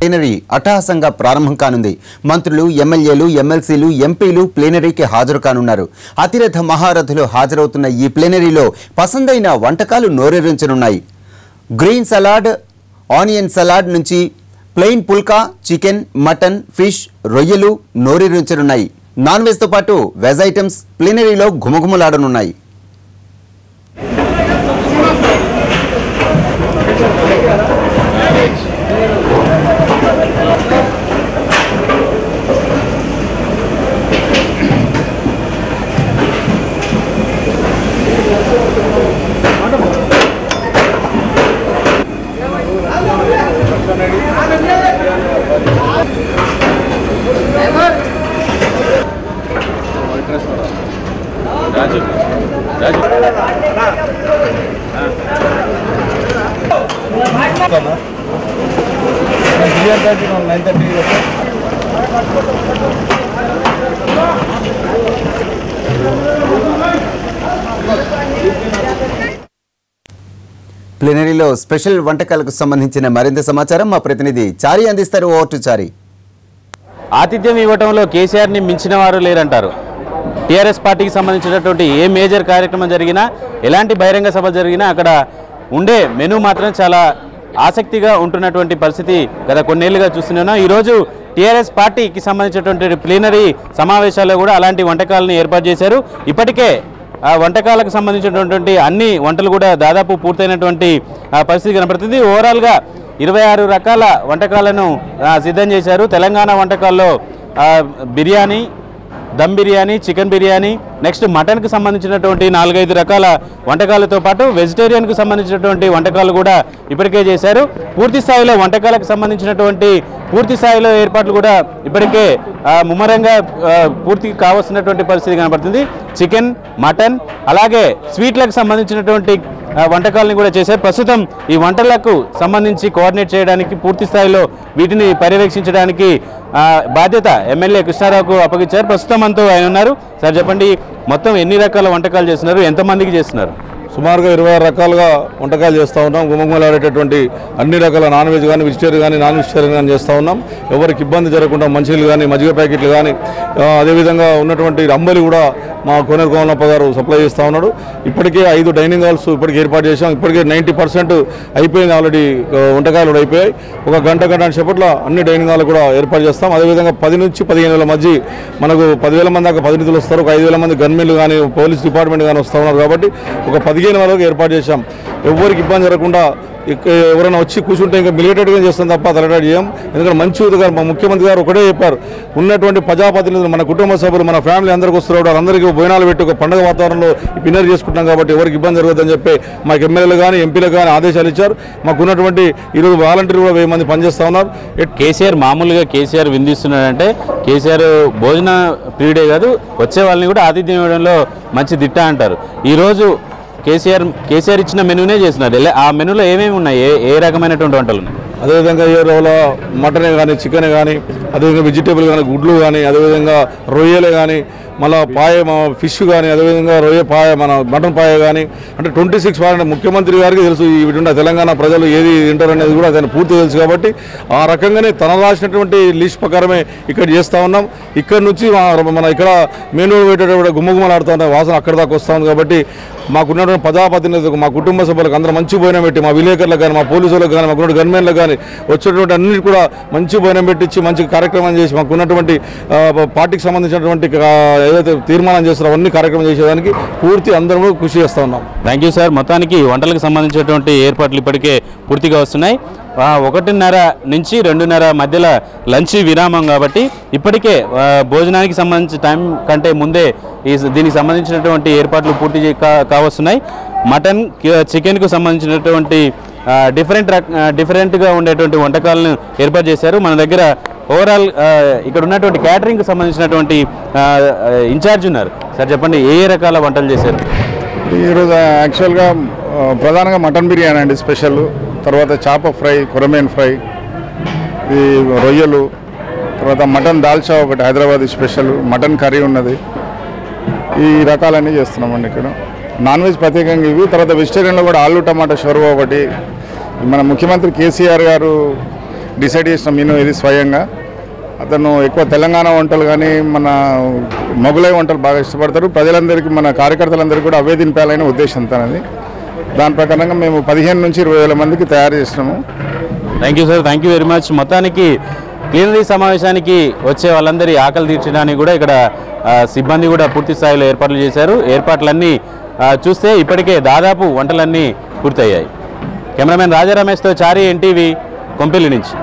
Plenary అట్టహాసంగా ప్రారంభం కానుంది. మంత్రులు, ఎమ్మెల్యేలు, ఎమ్మెల్సీలు, ఎంపీలు ప్లీనరీకి హాజరు కానున్నారు. అతిరథ మహారథులు హాజరవుతున్న ఈ ప్లీనరీలో పసందైన వంటకాలు నోరూరించనున్నాయి. గ్రీన్ సలాడ్, ఆనియన్ సలాడ్ నుంచి ప్లెయిన్ పుల్కా, చికెన్, మటన్, ఫిష్, రొయ్యలు నోరూరించనున్నాయి. నాన్ వెజ్తో పాటు వెజ్ ఐటమ్స్ ప్లీనరీలో ఘుమఘుమలాడనున్నాయి. ప్లీనరీలో స్పెషల్ వంటకాలకు సంబంధించిన మరింత సమాచారం మా ప్రతినిధి చారి అందిస్తారు. ఓవర్ టు చారి. ఆతిథ్యం ఇవ్వటంలో కేసీఆర్ని మించిన వారు లేరంటారు. టీఆర్ఎస్ పార్టీకి సంబంధించినటువంటి ఏ మేజర్ కార్యక్రమం జరిగినా, ఎలాంటి బహిరంగ సభ జరిగినా అక్కడ ఉండే మెనూ మాత్రం చాలా ఆసక్తిగా ఉంటున్నటువంటి పరిస్థితి గత కొన్నేళ్లుగా చూస్తున్నాం. ఈరోజు టీఆర్ఎస్ పార్టీకి సంబంధించినటువంటి ప్లీనరీ సమావేశాల్లో కూడా అలాంటి వంటకాలను ఏర్పాటు చేశారు. ఇప్పటికే ఆ వంటకాలకు సంబంధించినటువంటి అన్ని వంటలు కూడా దాదాపు పూర్తయినటువంటి పరిస్థితి కనపడుతుంది. ఓవరాల్గా 26 రకాల వంటకాలను సిద్ధం చేశారు. తెలంగాణ వంటకాల్లో బిర్యానీ, దమ్ బిర్యానీ, చికెన్ బిర్యానీ, నెక్స్ట్ మటన్కి సంబంధించినటువంటి 4-5 రకాల వంటకాలతో పాటు వెజిటేరియన్కు సంబంధించినటువంటి వంటకాలు కూడా ఇప్పటికే చేశారు. పూర్తి స్థాయిలో వంటకాలకు సంబంధించినటువంటి పూర్తి స్థాయిలో ఏర్పాట్లు కూడా ఇప్పటికే ముమ్మరంగా పూర్తి కావాల్సినటువంటి పరిస్థితి కనబడుతుంది. చికెన్, మటన్, అలాగే స్వీట్లకు సంబంధించినటువంటి వంటకాలను కూడా చేశారు. ప్రస్తుతం ఈ వంటలకు సంబంధించి కోఆర్డినేట్ చేయడానికి, పూర్తి స్థాయిలో వీటిని పర్యవేక్షించడానికి బాధ్యత ఎమ్మెల్యే కృష్ణారావుకు అప్పగించారు. ప్రస్తుతం మనతో ఆయన ఉన్నారు. సార్ చెప్పండి, మొత్తం ఎన్ని రకాల వంటకాలు చేస్తున్నారు, ఎంతమందికి చేస్తున్నారు? సుమారుగా 26 రకాలుగా వంటకాలు చేస్తూ ఉన్నాం. గుమగుమలాడేటటువంటి అన్ని రకాల నాన్ వెజ్ కానీ, వెజిటేరియన్ కానీ, నాన్ వెజిటేరియన్ కానీ చేస్తూ ఉన్నాం. ఎవరికి ఇబ్బంది జరగకుండా మంచినీళ్ళు కానీ, మజ్జిగ ప్యాకెట్లు కానీ, అదేవిధంగా ఉన్నటువంటి అంబలి కూడా మా కోనేరు కోమలప్ప గారు సప్లై చేస్తూ ఉన్నాడు. ఇప్పటికే 5 డైనింగ్ హాల్స్ ఇప్పటికే ఏర్పాటు చేశాం. ఇప్పటికే 90% అయిపోయింది. ఆల్రెడీ వంటకాలు కూడా అయిపోయాయి. ఒక గంట సేపట్లో అన్ని డైనింగ్ హాల్ కూడా ఏర్పాటు చేస్తాం. అదేవిధంగా 10 నుంచి 15 వేల మధ్య మనకు 10,000 మంది దాకా ప్రతినిధులు వస్తారు. ఒక 5,000 మంది గన్మెన్లు కానీ, పోలీస్ డిపార్ట్మెంట్ కానీ వస్తూ ఉన్నారు. కాబట్టి ఒక 15 వరకు ఏర్పాటు చేశాం. ఎవరికి ఇబ్బంది జరగకుండా ఎవరైనా వచ్చి కూర్చుంటే ఇంకా మిలిటెడ్గా చేస్తాం తప్ప తలటాడు చేయం. ఎందుకంటే మంచి ఉదగారు మా ముఖ్యమంత్రి గారు ఒకటే చెప్పారు, ఉన్నటువంటి ప్రజాప్రతినిధులు మన కుటుంబ సభ్యులు, మన ఫ్యామిలీ అందరికీ వస్తున్నారు, వాళ్ళందరికీ భోజనాలు పెట్టి ఒక పండుగ వాతావరణంలో డిన్నర్ చేసుకుంటాం. కాబట్టి ఎవరికి ఇబ్బంది జరగదని చెప్పి మాకు ఎమ్మెల్యేలు కానీ, ఎంపీలు కానీ ఆదేశాలు ఇచ్చారు. మాకు ఉన్నటువంటి ఈరోజు వాలంటీర్ కూడా 1000 మంది పనిచేస్తూ ఉన్నారు. కేసీఆర్ మామూలుగా కేసీఆర్ విందిస్తున్నాడంటే కేసీఆర్ భోజన ప్రియుడే కాదు, వచ్చే వాళ్ళని కూడా ఆతిథ్యం ఇవ్వడంలో మంచి దిట్ట అంటారు. ఈరోజు కేసీఆర్ ఇచ్చిన మెనూనే చేస్తున్నారు. ఆ మెనూలో ఏమేమి ఉన్నాయి, ఏ రకమైనటువంటి వంటలు ఉన్నాయి? అదేవిధంగా ఏ రోజులో మటనే కానీ, చికెన్ కానీ, అదేవిధంగా వెజిటేబుల్ కానీ, గుడ్లు కానీ, అదేవిధంగా రొయ్యలే కానీ, మళ్ళీ పాయ ఫిష్ కానీ, అదేవిధంగా రొయ్య పాయ, మన మటన్ పాయ కానీ, అంటే 26 పాయ. ముఖ్యమంత్రి గారికి తెలుసు వీటి తెలంగాణ ప్రజలు ఏది తింటారు అనేది కూడా అతను పూర్తి తెలుసు. కాబట్టి ఆ రకంగానే తన రాసినటువంటి లిస్ట్ ప్రకారమే ఇక్కడ చేస్తూ ఉన్నాం. ఇక్కడ నుంచి మన ఇక్కడ మెనూ పెట్టేటప్పుడు గుమ్మగుమ్మలాడుతూ ఉంటాం, వాసన అక్కడ దాకా వస్తూ ఉంది. కాబట్టి మాకున్నటువంటి ప్రజాప్రతినిధులకు, మా కుటుంబ సభ్యులకు అందరూ మంచి భోజనం పెట్టి, మా విలేకరులకు కానీ, మా పోలీసులకు కానీ, మాకున్న గన్మెన్లకు కానీ వచ్చేటువంటి అన్నిటి కూడా మంచి భోజనం పెట్టించి మంచి కార్యక్రమం చేసి మాకున్నటువంటి పార్టీకి సంబంధించినటువంటి ఏదైతే తీర్మానం చేస్తారో అవన్నీ కార్యక్రమం చేసేదానికి పూర్తి అందరూ కృషి చేస్తూ ఉన్నాం. Thank you sir. మొత్తానికి వంటలకు సంబంధించినటువంటి ఏర్పాట్లు ఇప్పటికే పూర్తిగా వస్తున్నాయి. 1:30 నుంచి 2:30 మధ్యలో లంచ్ విరామం. కాబట్టి ఇప్పటికే భోజనానికి సంబంధించిన టైం కంటే ముందే దీనికి సంబంధించినటువంటి ఏర్పాట్లు పూర్తి కావస్తున్నాయి. మటన్, చికెన్కు సంబంధించినటువంటి డిఫరెంట్గా ఉండేటువంటి వంటకాలను ఏర్పాటు చేశారు. మన దగ్గర ఓవరాల్ ఇక్కడ ఉన్నటువంటి క్యాటరింగ్కి సంబంధించినటువంటి ఇన్ఛార్జ్ ఉన్నారు. సార్ చెప్పండి, ఏ రకాల వంటలు చేశారు ఈరోజు? యాక్చువల్గా ప్రధానంగా మటన్ బిర్యానీ అండి స్పెషల్, తర్వాత చేప ఫ్రై, కొరమేన్ ఫ్రై, ఈ రొయ్యలు, తర్వాత మటన్ దాల్చా ఒకటి హైదరాబాద్ స్పెషల్, మటన్ కర్రీ ఉన్నది. ఈ రకాలన్నీ చేస్తున్నామండి ఇక్కడ. నాన్ వెజ్ ప్రత్యేకంగా ఇవి. తర్వాత వెజిటేరియన్లో కూడా ఆలు టమాటా షోర్వా ఒకటి. మన ముఖ్యమంత్రి కేసీఆర్ గారు డిసైడ్ చేసిన మెనూ ఇది స్వయంగా. అతను ఎక్కువ తెలంగాణ వంటలు కానీ మన మొగలై వంటలు బాగా ఇష్టపడతారు. ప్రజలందరికీ మన కార్యకర్తలందరికీ కూడా అవే తినిపాలనే ఉద్దేశం తనది. దాని ప్రకారంగా మేము 15 నుంచి 20,000 మందికి తయారు చేసినాము. Thank you sir, thank you very much. మొత్తానికి ప్లీనరీ సమావేశానికి వచ్చే వాళ్ళందరి ఆకలి తీర్చడానికి కూడా ఇక్కడ సిబ్బంది కూడా పూర్తి స్థాయిలో ఏర్పాట్లు చేశారు. ఏర్పాట్లన్నీ చూస్తే ఇప్పటికే దాదాపు వంటలన్నీ పూర్తయ్యాయి. కెమెరామెన్ రాజా రమేష్తో చారి, ఎన్టీవీ, కొంపెల్లి నుంచి.